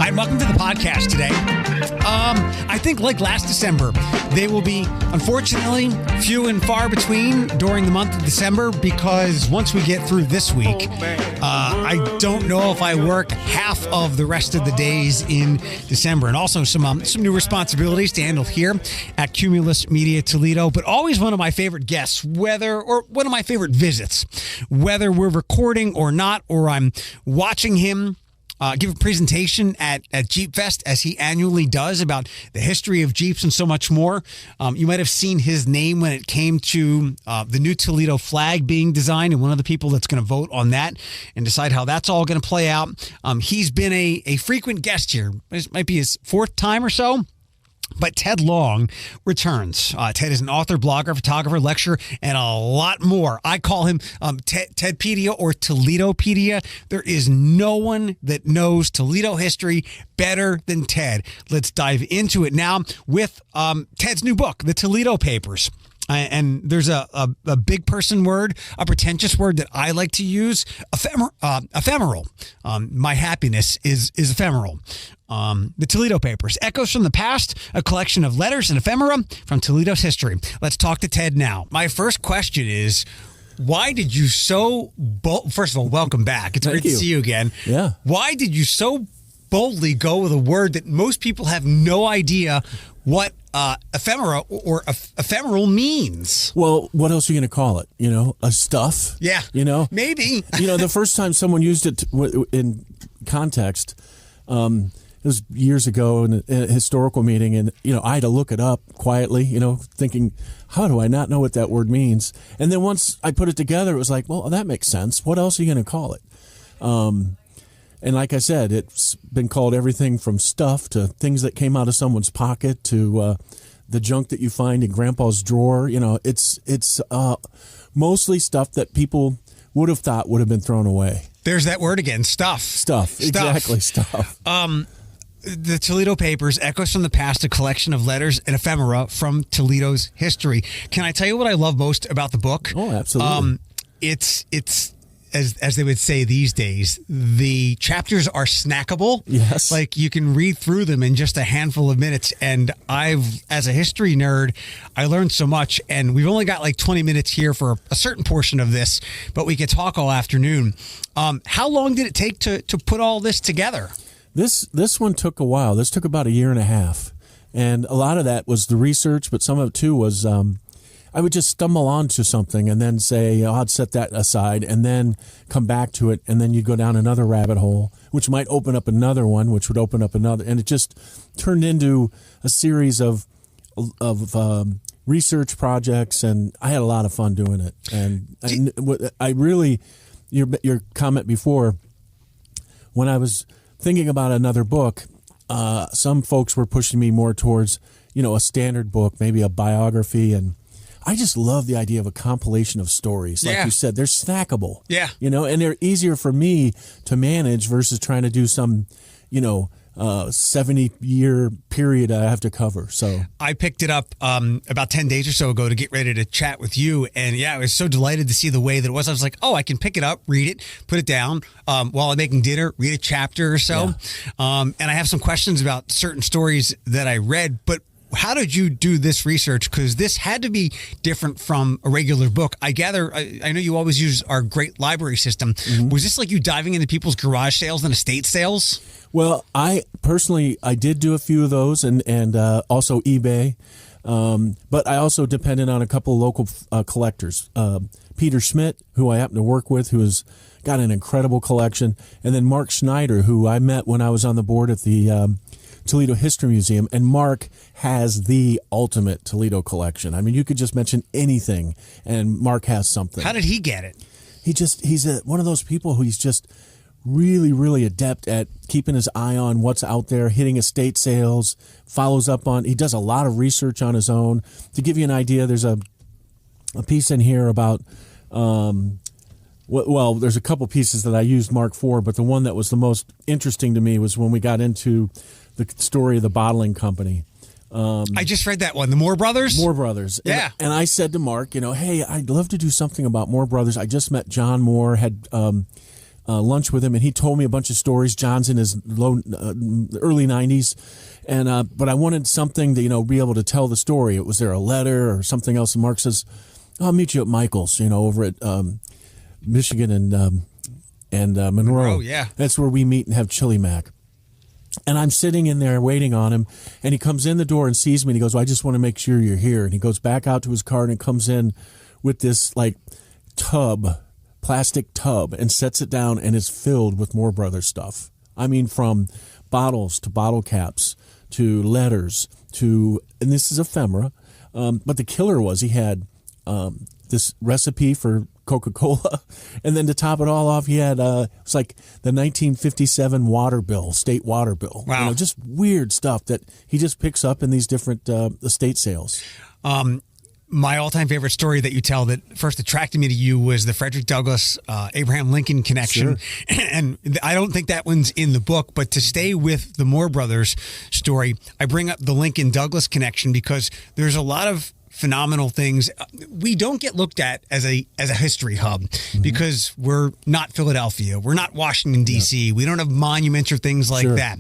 Hi, welcome to the podcast today. I think like last December, they will be, unfortunately, few and far between during the month of December because once we get through this week, I don't know if I work half of the rest of the days in December. And also some new responsibilities to handle here at Cumulus Media Toledo, but always one of my favorite guests, one of my favorite visits, whether we're recording or not, or I'm watching him give a presentation at Jeep Fest, as he annually does, about the history of Jeeps and so much more. You might have seen his name when it came to the new Toledo flag being designed, and one of the people that's going to vote on that and decide how that's all going to play out. He's been a frequent guest here. This might be his fourth time or so. But Ted Long returns. Ted is an author, blogger, photographer, lecturer, and a lot more. I call him Ted-pedia or Toledo-pedia. There is no one that knows Toledo history better than Ted. Let's dive into it now with Ted's new book, The Toledo Papers. And there's a big person word, a pretentious word that I like to use, ephemeral. My happiness is ephemeral. The Toledo Papers, Echoes from the Past, a collection of letters and ephemera from Toledo's history. Let's talk to Ted now. My first question is, why did you first of all, welcome back. It's great to see you again. Yeah. Why did you so boldly go with a word that most people have no idea what ephemera or ephemeral means? Well, what else are you going to call it? A stuff? Yeah. Maybe. The first time someone used it in context, it was years ago in a historical meeting, and I had to look it up quietly, thinking, how do I not know what that word means? And then once I put it together, it was like, well, that makes sense. What else are you going to call it? And like I said, it's been called everything from stuff to things that came out of someone's pocket to the junk that you find in Grandpa's drawer. It's mostly stuff that people would have thought would have been thrown away. There's that word again, stuff. Stuff. Exactly, stuff. The Toledo Papers, Echoes from the Past, a collection of letters and ephemera from Toledo's history. Can I tell you what I love most about the book? Oh, absolutely. It's as they would say these days, the chapters are snackable. Yes. Like you can read through them in just a handful of minutes. And as a history nerd, I learned so much. And we've only got like 20 minutes here for a certain portion of this, but we could talk all afternoon. How long did it take to put all this together? This one took a while. This took about a year and a half. And a lot of that was the research, but some of it too was I would just stumble onto something and then say, I'd set that aside and then come back to it. And then you'd go down another rabbit hole, which might open up another one, which would open up another. And it just turned into a series of research projects. And I had a lot of fun doing it. And I really, your comment before, when I was thinking about another book, some folks were pushing me more towards, a standard book, maybe a biography. And I just love the idea of a compilation of stories. Like you said, they're snackable. Yeah. And they're easier for me to manage versus trying to do some, 70-year period I have to cover. So I picked it up about 10 days or so ago to get ready to chat with you. And I was so delighted to see the way that it was. I was like, I can pick it up, read it, put it down while I'm making dinner, read a chapter or so. Yeah. And I have some questions about certain stories that I read, but how did you do this research? Because this had to be different from a regular book. I gather, I know you always use our great library system. Mm-hmm. Was this like you diving into people's garage sales and estate sales? Well, I did do a few of those and also eBay. But I also depended on a couple of local collectors. Peter Schmidt, who I happen to work with, who has got an incredible collection. And then Mark Schneider, who I met when I was on the board at the Toledo History Museum, and Mark has the ultimate Toledo collection. I mean, you could just mention anything, and Mark has something. How did he get it? He's one of those people who he's just really, really adept at keeping his eye on what's out there, hitting estate sales, follows up on. He does a lot of research on his own. To give you an idea, there's a piece in here about. Well, there's a couple pieces that I used Mark for, but the one that was the most interesting to me was when we got into the story of the bottling company. I just read that one, the Moore Brothers? Moore Brothers. Yeah. And I said to Mark, hey, I'd love to do something about Moore Brothers. I just met John Moore, had lunch with him, and he told me a bunch of stories. John's in his early 90s, and but I wanted something to be able to tell the story. Was there a letter or something else? And Mark says, "I'll meet you at Michael's, over at Michigan and Monroe. Yeah, that's where we meet and have chili mac." And I'm sitting in there waiting on him, and he comes in the door and sees me, and he goes, "Well, I just want to make sure you're here." And he goes back out to his car and comes in with this plastic tub, and sets it down, and is filled with Moore Brothers stuff. I mean, from bottles to bottle caps to letters to, and this is ephemera. But the killer was he had this recipe for Coca-Cola, and then to top it all off, he had it's like the 1957 water bill, state water bill. Wow, just weird stuff that he just picks up in these different estate sales. My all-time favorite story that you tell that first attracted me to you was the Frederick Douglass, Abraham Lincoln connection. Sure. And I don't think that one's in the book, but to stay with the Moore Brothers story, I bring up the Lincoln Douglass connection because there's a lot of phenomenal things. We don't get looked at as a history hub because we're not Philadelphia. We're not Washington, D.C. We don't have monuments or things like that.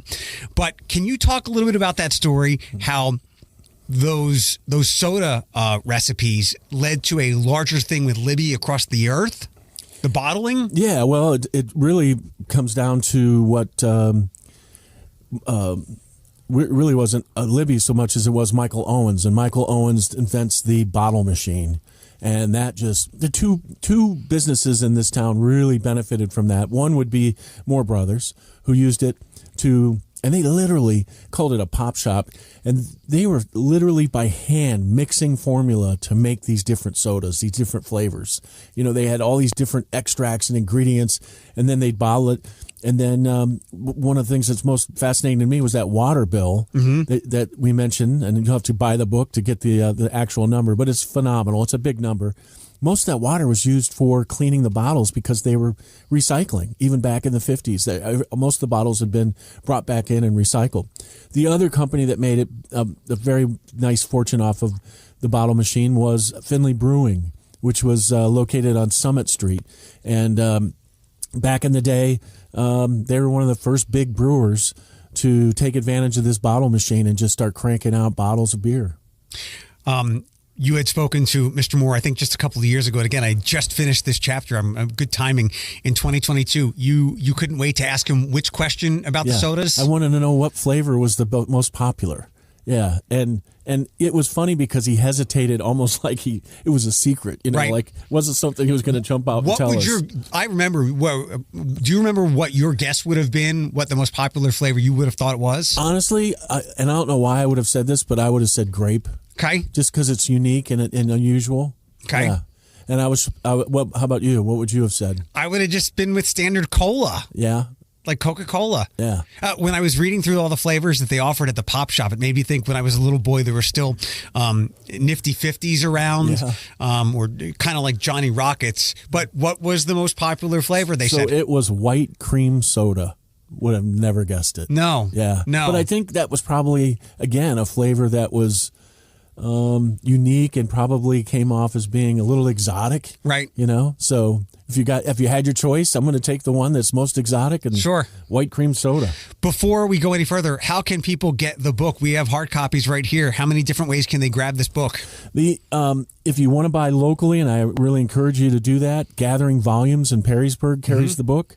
But can you talk a little bit about that story, how those soda recipes led to a larger thing with Libby across the earth? The bottling? Yeah, well, it really comes down to what really wasn't Libby so much as it was Michael Owens. And Michael Owens invents the bottle machine. And that the two businesses in this town really benefited from that. One would be Moore Brothers, who used it and they literally called it a pop shop, and they were literally by hand mixing formula to make these different sodas, these different flavors. They had all these different extracts and ingredients, and then they'd bottle it. And then one of the things that's most fascinating to me was that water bill that we mentioned, and you'll have to buy the book to get the actual number, but it's phenomenal. It's a big number. Most of that water was used for cleaning the bottles because they were recycling, even back in the 50s. Most of the bottles had been brought back in and recycled. The other company that made it a very nice fortune off of the bottle machine was Finley Brewing, which was located on Summit Street. And back in the day, they were one of the first big brewers to take advantage of this bottle machine and just start cranking out bottles of beer. You had spoken to Mr. Moore, I think, just a couple of years ago. And again, I just finished this chapter. I'm good timing in 2022. You couldn't wait to ask him which question about the sodas? I wanted to know what flavor was the most popular. Yeah, and it was funny because he hesitated, almost like it was a secret, right. Like it wasn't something he was going to jump out and tell us. I remember. Do you remember what your guess would have been? What the most popular flavor you would have thought it was? Honestly, and I don't know why I would have said this, but I would have said grape. Okay. Just because it's unique and unusual. Okay. Yeah. And how about you? What would you have said? I would have just been with standard cola. Yeah. Like Coca-Cola. Yeah. When I was reading through all the flavors that they offered at the Pop Shop, it made me think when I was a little boy, there were still Nifty 50s around, or kind of like Johnny Rockets. But what was the most popular flavor, they said? So it was white cream soda. Would have never guessed it. No. Yeah. No. But I think that was probably, again, a flavor that was unique and probably came off as being a little exotic. Right. So if you had your choice, I'm going to take the one that's most exotic and white cream soda. Before we go any further, how can people get the book? We have hard copies right here. How many different ways can they grab this book? If you want to buy locally, and I really encourage you to do that, Gathering Volumes in Perrysburg carries the book.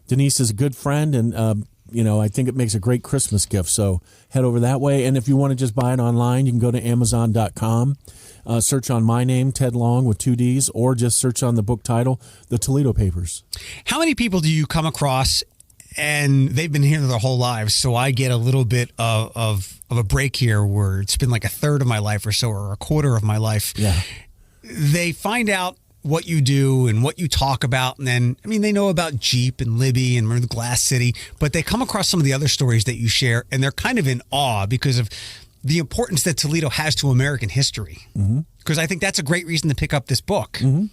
Denise is a good friend, and I think it makes a great Christmas gift. So head over that way. And if you want to just buy it online, you can go to Amazon.com, search on my name, Ted Long with 2 Ds, or just search on the book title, The Toledo Papers. How many people do you come across, and they've been here their whole lives, so I get a little bit of a break here where it's been like a third of my life or so, or a quarter of my life. Yeah. They find out what you do and what you talk about. And then, they know about Jeep and Libby and the Glass City, but they come across some of the other stories that you share, and they're kind of in awe because of the importance that Toledo has to American history. Because I think that's a great reason to pick up this book. Go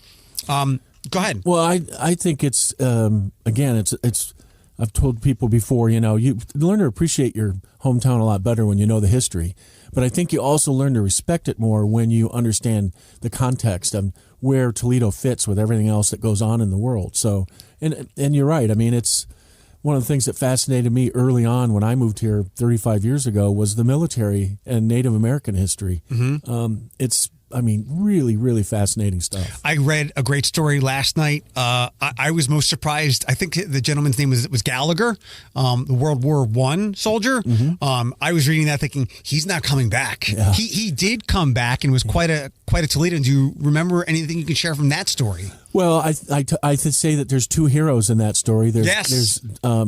ahead. Well, I think it's, again, it's I've told people before, you learn to appreciate your hometown a lot better when you know the history. But I think you also learn to respect it more when you understand the context and where Toledo fits with everything else that goes on in the world. So, and you're right. I mean, it's one of the things that fascinated me early on when I moved here 35 years ago was the military and Native American history. It's really, really fascinating stuff. I read a great story last night. I was most surprised. I think the gentleman's name was Gallagher, the World War I soldier. I was reading that thinking he's not coming back. Yeah. He did come back and was quite a Toledan. Do you remember anything you can share from that story? Well, I say that there's two heroes in that story. There's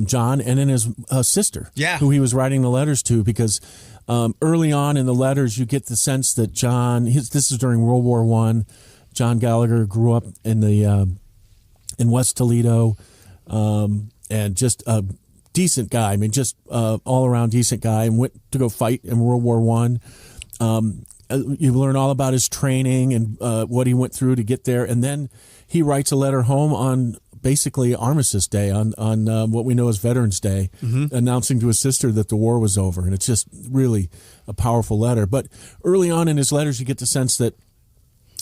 John and then his sister, who he was writing the letters to, because early on in the letters, you get the sense that this is during World War I. John Gallagher grew up in in West Toledo, and just a decent guy. I mean, just all around decent guy, and went to go fight in World War I. You learn all about his training and what he went through to get there, and then he writes a letter home on basically Armistice Day, on what we know as Veterans Day, announcing to his sister that the war was over. And it's just really a powerful letter. But early on in his letters, you get the sense that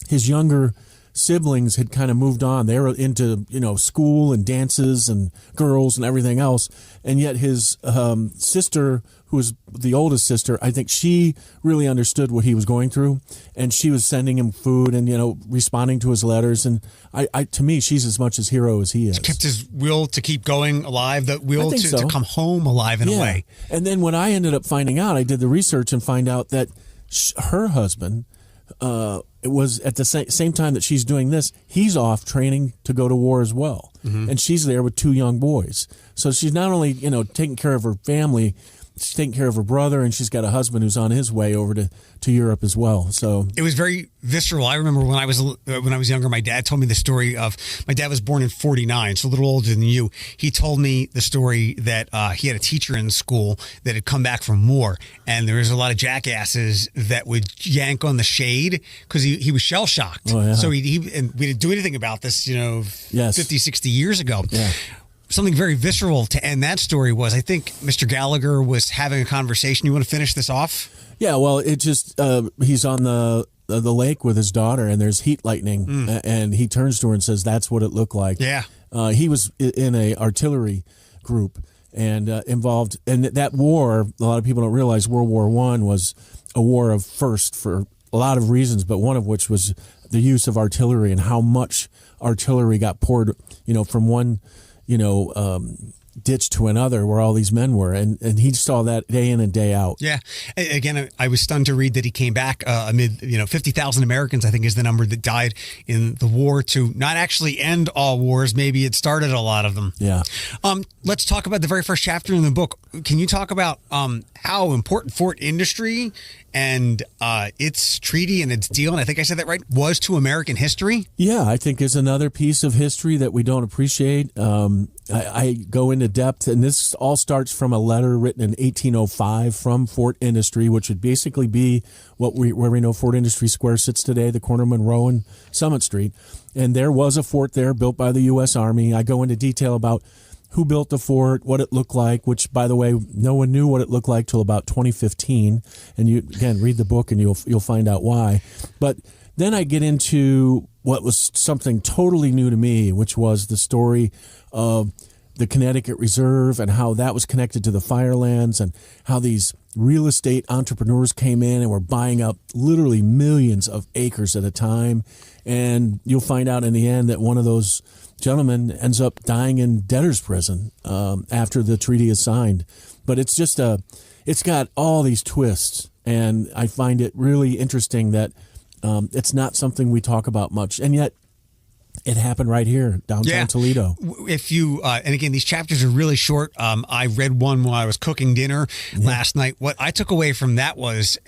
his younger siblings had kind of moved on. They were into, school and dances and girls and everything else. And yet his sister, who was the oldest sister, I think she really understood what he was going through. And she was sending him food and, responding to his letters. And to me, she's as much his hero as he is. Kept his will to keep going alive, the will to come home alive in a way. And then when I ended up finding out, I did the research and find out that her husband, it was at the same time that she's doing this, he's off training to go to war as well. And she's there with two young boys. So she's not only, taking care of her family, she's taking care of her brother, and she's got a husband who's on his way over to Europe as well. So it was very visceral. I remember when I was younger, my dad told me the story of, my dad was born in 49, so a little older than you. He told me the story that he had a teacher in school that had come back from war, and there was a lot of jackasses that would yank on the shade because he was shell shocked. Oh, yeah. So and we didn't do anything about this, 50, 60 years ago. Yeah. Something very visceral to end that story was, I think Mr. Gallagher was having a conversation. You want to finish this off? Yeah, well, it just, he's on the lake with his daughter, and there's heat lightning, and he turns to her and says, "That's what it looked like." Yeah. He was in a artillery group and involved, and that war, a lot of people don't realize World War I was a war of first for a lot of reasons, but one of which was the use of artillery and how much artillery got poured, from one ditch to another where all these men were. And he saw that day in and day out. Yeah. Again, I was stunned to read that he came back amid, 50,000 Americans, I think is the number that died in the war, to not actually end all wars. Maybe it started a lot of them. Yeah. Let's talk about the very first chapter in the book. Can you talk about how important Fort Industry and its treaty and its deal, and I think I said that right, was to American history? Yeah, I think is another piece of history that we don't appreciate. I go into depth, and this all starts from a letter written in 1805 from Fort Industry, which would basically be where we know Fort Industry Square sits today, the corner of Monroe and Summit Street. And there was a fort there built by the U.S. Army. I go into detail about who built the fort, what it looked like, which, by the way, no one knew what it looked like till about 2015. And you, again, read the book and you'll find out why. But then I get into what was something totally new to me, which was the story of the Connecticut Reserve and how that was connected to the Firelands, and how these real estate entrepreneurs came in and were buying up literally millions of acres at a time. And you'll find out in the end that one of those gentlemen ends up dying in debtor's prison after the treaty is signed. But it's just it's got all these twists, and I find it really interesting that it's not something we talk about much, and yet it happened right here, downtown Toledo. If you, and again, these chapters are really short. I read one while I was cooking dinner last night. What I took away from that was,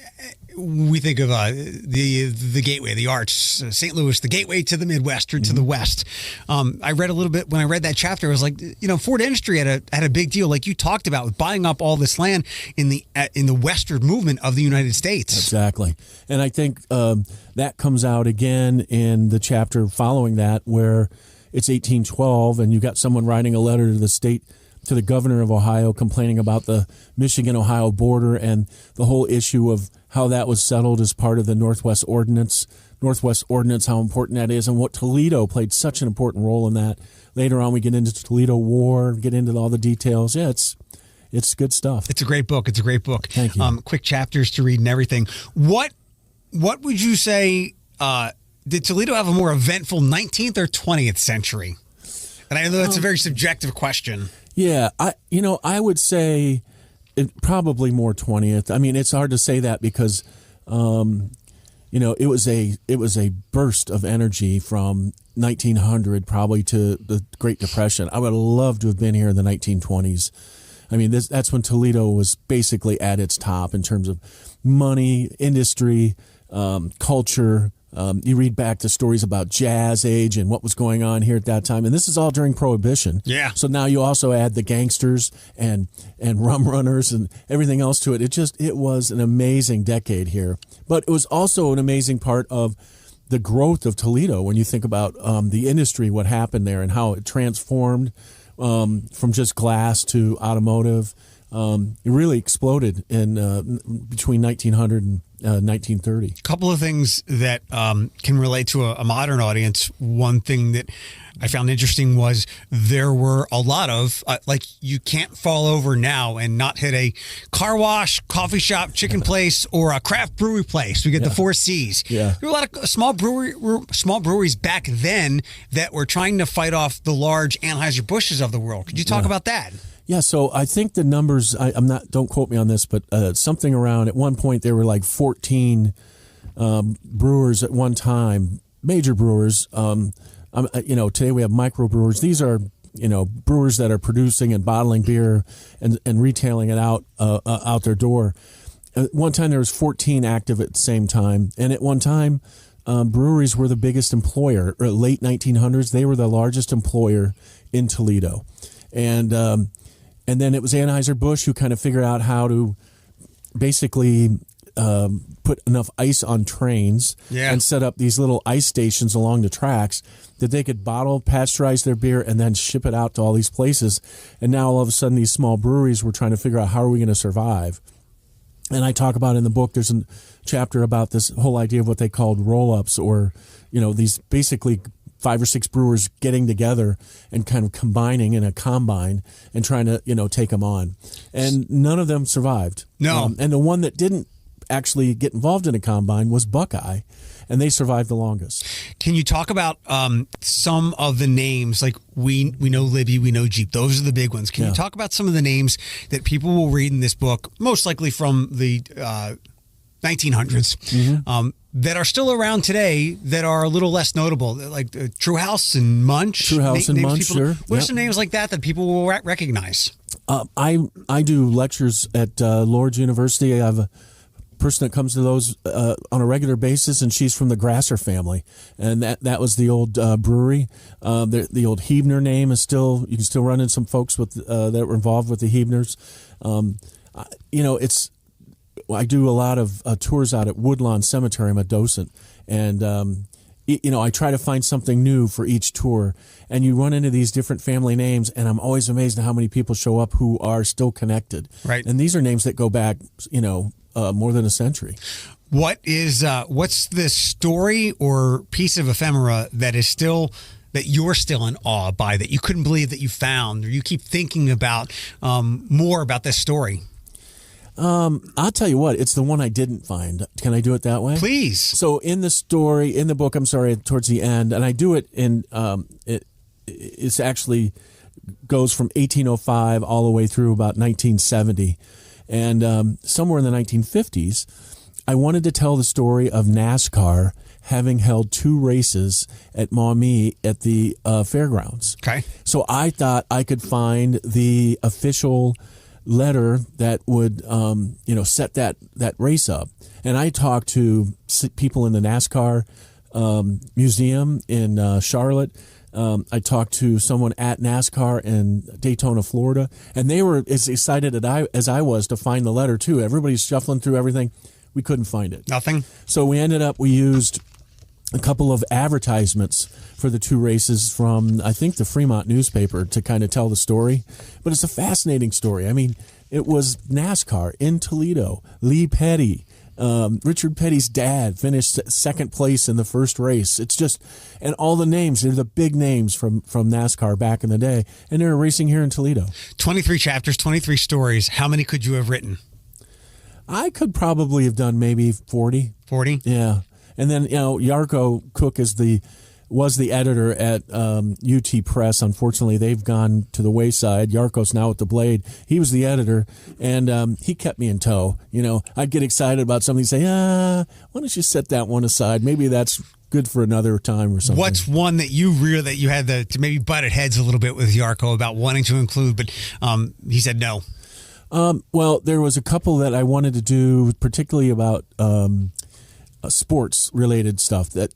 we think of the gateway, the arch, St. Louis, the gateway to the Midwest or to the West. I read a little bit when I read that chapter. I was like, Fort Industry had a big deal, like you talked about, with buying up all this land in the western movement of the United States. Exactly, and I think that comes out again in the chapter following that, where it's 1812, and you got someone writing a letter to to the governor of Ohio complaining about the Michigan-Ohio border and the whole issue of how that was settled as part of the Northwest Ordinance, how important that is, and what Toledo played such an important role in that. Later on, we get into Toledo War, get into all the details. Yeah, it's good stuff. It's a great book. Thank you. Quick chapters to read and everything. What would you say, did Toledo have a more eventful 19th or 20th century? And I know that's a very subjective question. Yeah, I would say probably more 20th. I mean, it's hard to say that because, it was a burst of energy from 1900 probably to the Great Depression. I would have loved to have been here in the 1920s. I mean, that's when Toledo was basically at its top in terms of money, industry, culture. You read back the stories about Jazz Age and what was going on here at that time. And this is all during Prohibition. Yeah. So now you also add the gangsters and rum runners and everything else to it. It was an amazing decade here. But it was also an amazing part of the growth of Toledo when you think about the industry, what happened there and how it transformed from just glass to automotive. It really exploded in between 1900 and 1930. A couple of things that can relate to a modern audience. One thing that I found interesting was there were a lot of, you can't fall over now and not hit a car wash, coffee shop, chicken place, or a craft brewery place. We get the 4 C's. Yeah. There were a lot of small breweries back then that were trying to fight off the large Anheuser-Busch's of the world. Could you talk about that? Yeah, so I think the numbers, don't quote me on this, but something around, at one point there were like 14 brewers at one time, major brewers. Today we have microbrewers. These are, brewers that are producing and bottling beer and retailing it out their door. At one time there was 14 active at the same time. And at one time, breweries were the biggest employer. Late 1900s, they were the largest employer in Toledo. And then it was Anheuser-Busch who kind of figured out how to basically put enough ice on trains and set up these little ice stations along the tracks that they could bottle, pasteurize their beer, and then ship it out to all these places. And now all of a sudden these small breweries were trying to figure out how are we going to survive. And I talk about in the book, there's a chapter about this whole idea of what they called roll-ups or, these basically 5 or 6 brewers getting together and kind of combining in a combine and trying to, take them on. And none of them survived. No. And the one that didn't actually get involved in a combine was Buckeye, and they survived the longest. Can you talk about some of the names? Like we know Libby, we know Jeep. Those are the big ones. Can you talk about some of the names that people will read in this book, most likely from the 1900s, that are still around today that are a little less notable, like True House and Munch? Sure. What are some names like that people will recognize? I do lectures at Lourdes University. I have a person that comes to those on a regular basis, and she's from the Grasser family, and that was the old brewery. The old Hebner name is still, you can still run into some folks with that were involved with the Hebners. I do a lot of tours out at Woodlawn Cemetery. I'm a docent, and I try to find something new for each tour. And you run into these different family names, and I'm always amazed at how many people show up who are still connected. Right. And these are names that go back, more than a century. What's the story or piece of ephemera that you're still in awe by, that you couldn't believe that you found, or you keep thinking about more about this story? I'll tell you what, it's the one I didn't find. Can I do it that way? Please. So in the book, towards the end, and I do it in, it's actually goes from 1805 all the way through about 1970. And somewhere in the 1950s, I wanted to tell the story of NASCAR having held 2 races at Maumee at the fairgrounds. Okay. So I thought I could find the official letter that would, set that race up. And I talked to people in the NASCAR museum in Charlotte. I talked to someone at NASCAR in Daytona, Florida, and they were as excited as I was to find the letter too. Everybody's shuffling through everything. We couldn't find it. Nothing. So we used a couple of advertisements for the two races from, I think, the Fremont newspaper to kind of tell the story. But it's a fascinating story. I mean, it was NASCAR in Toledo. Lee Petty, Richard Petty's dad, finished second place in the first race. It's just, and all the names, they're the big names from NASCAR back in the day. And they're racing here in Toledo. 23 chapters, 23 stories. How many could you have written? I could probably have done maybe 40. 40? Yeah. And then, Yarko Cook was the editor at UT Press. Unfortunately, they've gone to the wayside. Yarko's now at the Blade. He was the editor, and he kept me in tow. I'd get excited about something and say, why don't you set that one aside? Maybe that's good for another time or something. What's one that you had to maybe butted heads a little bit with Yarko about wanting to include, but he said no? Well, there was a couple that I wanted to do, particularly about sports related stuff that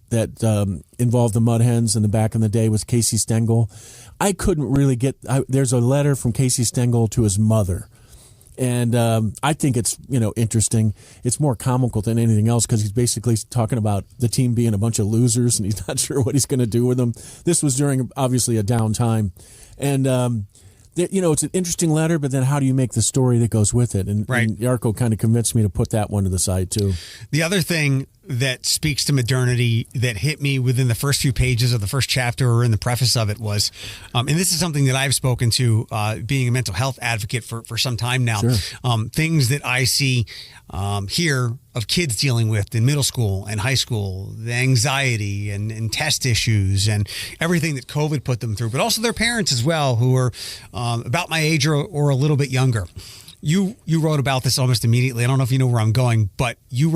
involved the Mud Hens, and the back in the day was Casey Stengel. I couldn't really there's a letter from Casey Stengel to his mother, and I think it's interesting. It's more comical than anything else because he's basically talking about the team being a bunch of losers and he's not sure what he's going to do with them. This was during obviously a down time, and it's an interesting letter, but then how do you make the story that goes with it? And Yarko kind of convinced me to put that one to the side, too. The other thing that speaks to modernity that hit me within the first few pages of the first chapter or in the preface of it was, and this is something that I've spoken to being a mental health advocate for some time now, sure. Things that I see here of kids dealing with in middle school and high school, the anxiety and test issues and everything that COVID put them through, but also their parents as well, who are about my age or a little bit younger. You wrote about this almost immediately. I don't know if you know where I'm going, but you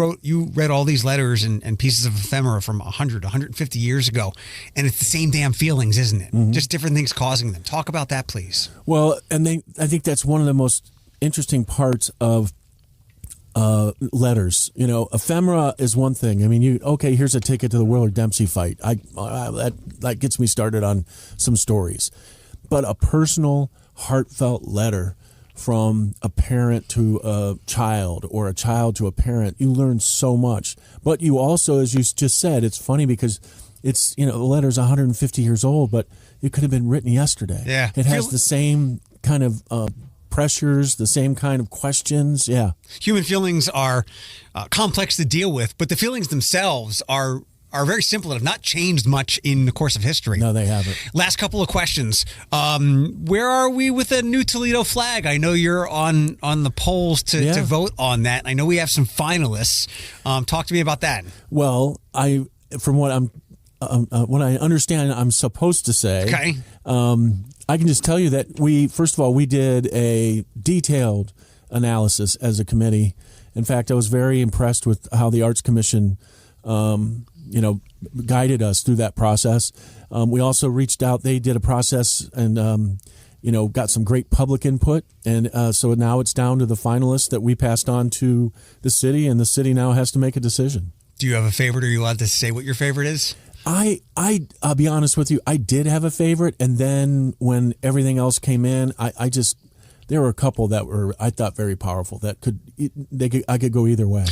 read all these letters and pieces of ephemera from 100, 150 years ago, and it's the same damn feelings, isn't it? Mm-hmm. Just different things causing them. Talk about that, please. Well, and I think that's one of the most interesting parts of letters. Ephemera is one thing. I mean, here's a ticket to the Willard Dempsey fight. That gets me started on some stories, but a personal, heartfelt letter from a parent to a child or a child to a parent, you learn so much. But you also, as you just said, it's funny because it's, the letter's 150 years old, but it could have been written yesterday. Yeah. It has the same kind of pressures, the same kind of questions. Yeah. Human feelings are complex to deal with, but the feelings themselves are very simple and have not changed much in the course of history. No, they haven't. Last couple of questions. Where are we with a new Toledo flag? I know you're on the polls to vote on that. I know we have some finalists. Talk to me about that. Well, from what I understand, I'm supposed to say. Okay. I can just tell you that first of all, we did a detailed analysis as a committee. In fact, I was very impressed with how the Arts Commission guided us through that process. We also reached out. They did a process and, got some great public input. And so now it's down to the finalists that we passed on to the city, and the city now has to make a decision. Do you have a favorite? Are you allowed to say what your favorite is? I'll be honest with you. I did have a favorite. And then when everything else came in, there were a couple that were, I thought, very powerful that I could go either way.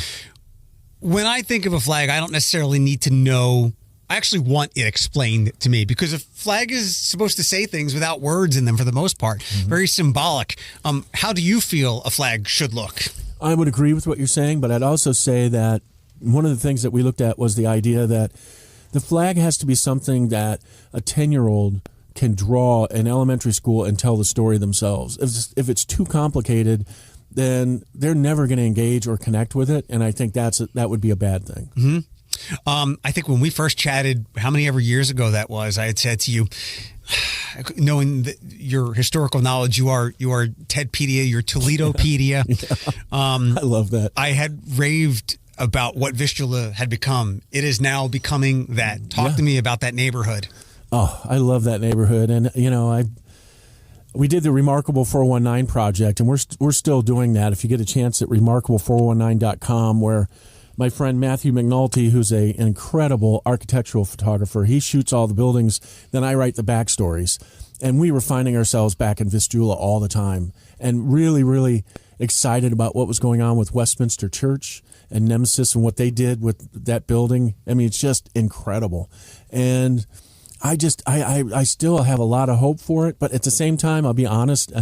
When I think of a flag, I don't necessarily need to know. I actually want it explained to me because a flag is supposed to say things without words in them for the most part. Mm-hmm. Very symbolic. How do you feel a flag should look? I would agree with what you're saying, but I'd also say that one of the things that we looked at was the idea that the flag has to be something that a 10-year-old can draw in elementary school and tell the story themselves. If it's too complicated, then they're never going to engage or connect with it, and I think that would be a bad thing. Mm-hmm. I think when we first chatted, how many ever years ago that was, I had said to you, knowing your historical knowledge, you are Ted-pedia, you're Toledo-pedia. Yeah. I love that. I had raved about what Vistula had become. It is now becoming that. Talk to me about that neighborhood. Oh, I love that neighborhood, and we did the Remarkable 419 project, and we're still doing that. If you get a chance at remarkable419.com, where my friend Matthew McNulty, who's an incredible architectural photographer, he shoots all the buildings, then I write the backstories. And we were finding ourselves back in Vistula all the time. And really, really, excited about what was going on with Westminster Church and Nemesis and what they did with that building. I mean, it's just incredible. And I still have a lot of hope for it, but at the same time, I'll be honest,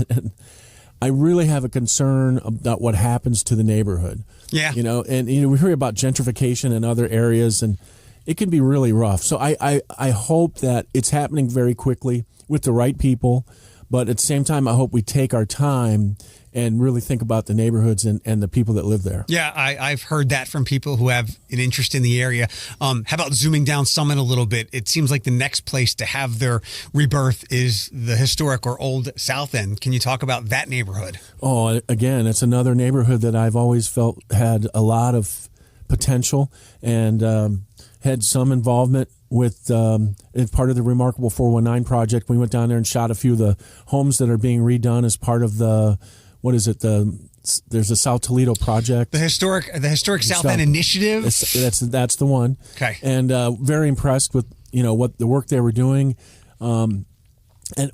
I really have a concern about what happens to the neighborhood. Yeah. And we hear about gentrification in other areas, and it can be really rough. So I hope that it's happening very quickly with the right people, but at the same time, I hope we take our time and really think about the neighborhoods and the people that live there. Yeah, I've heard that from people who have an interest in the area. How about zooming down Summit a little bit? It seems like the next place to have their rebirth is the historic or old South End. Can you talk about that neighborhood? Oh, again, it's another neighborhood that I've always felt had a lot of potential and had some involvement with as part of the Remarkable 419 project. We went down there and shot a few of the homes that are being redone as part of the, what is it? There's a South Toledo project. The historic South End Initiative. That's the one. Okay. And very impressed with what the work they were doing, and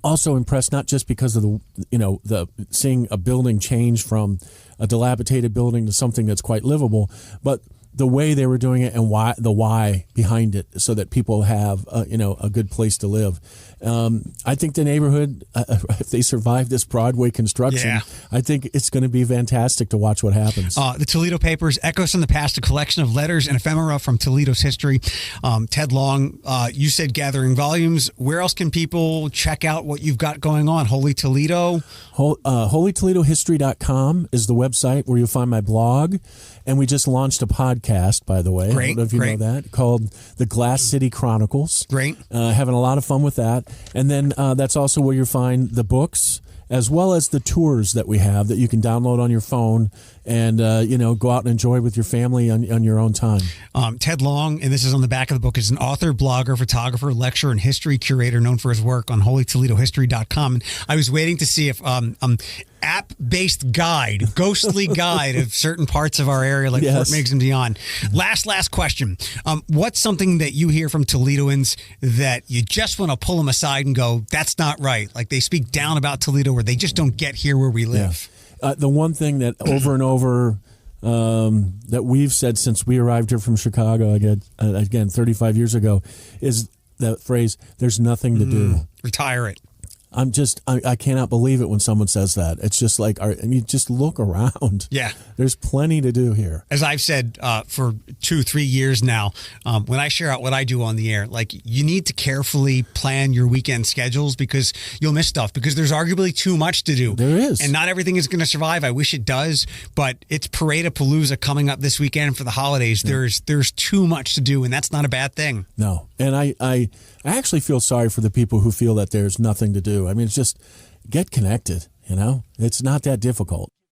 also impressed not just because of the seeing a building change from a dilapidated building to something that's quite livable, but the way they were doing it and why behind it, so that people have a good place to live. I think the neighborhood, if they survive this Broadway construction, I think it's going to be fantastic to watch what happens. The Toledo Papers, Echoes from the Past, a collection of letters and ephemera from Toledo's history. Ted Long, you said gathering volumes. Where else can people check out what you've got going on? Holy Toledo? HolyToledoHistory.com is the website where you'll find my blog. And we just launched a podcast, by the way. Great, I don't know if you know that, called The Glass City Chronicles. Great. Having a lot of fun with that. And then that's also where you'll find the books, as well as the tours that we have that you can download on your phone and go out and enjoy with your family on your own time. Ted Long, and this is on the back of the book, is an author, blogger, photographer, lecturer, and history curator known for his work on HolyToledoHistory.com. And I was waiting to see if app-based guide, ghostly guide of certain parts of our area, like Fort Meigs and beyond. Last question. What's something that you hear from Toledoans that you just want to pull them aside and go, that's not right? Like they speak down about Toledo, or they just don't get here where we live. The one thing that over and over that we've said since we arrived here from Chicago, again 35 years ago, is that phrase, there's nothing to do. Retire it. I cannot believe it when someone says that. It's just like, just look around. Yeah. There's plenty to do here. As I've said for 2-3 years now, when I share out what I do on the air, like you need to carefully plan your weekend schedules because you'll miss stuff because there's arguably too much to do. There is. And not everything is going to survive. I wish it does, but it's Parade-a-Palooza coming up this weekend for the holidays. Yeah. There's too much to do, and that's not a bad thing. No. And I actually feel sorry for the people who feel that there's nothing to do. I mean, it's just get connected, It's not that difficult.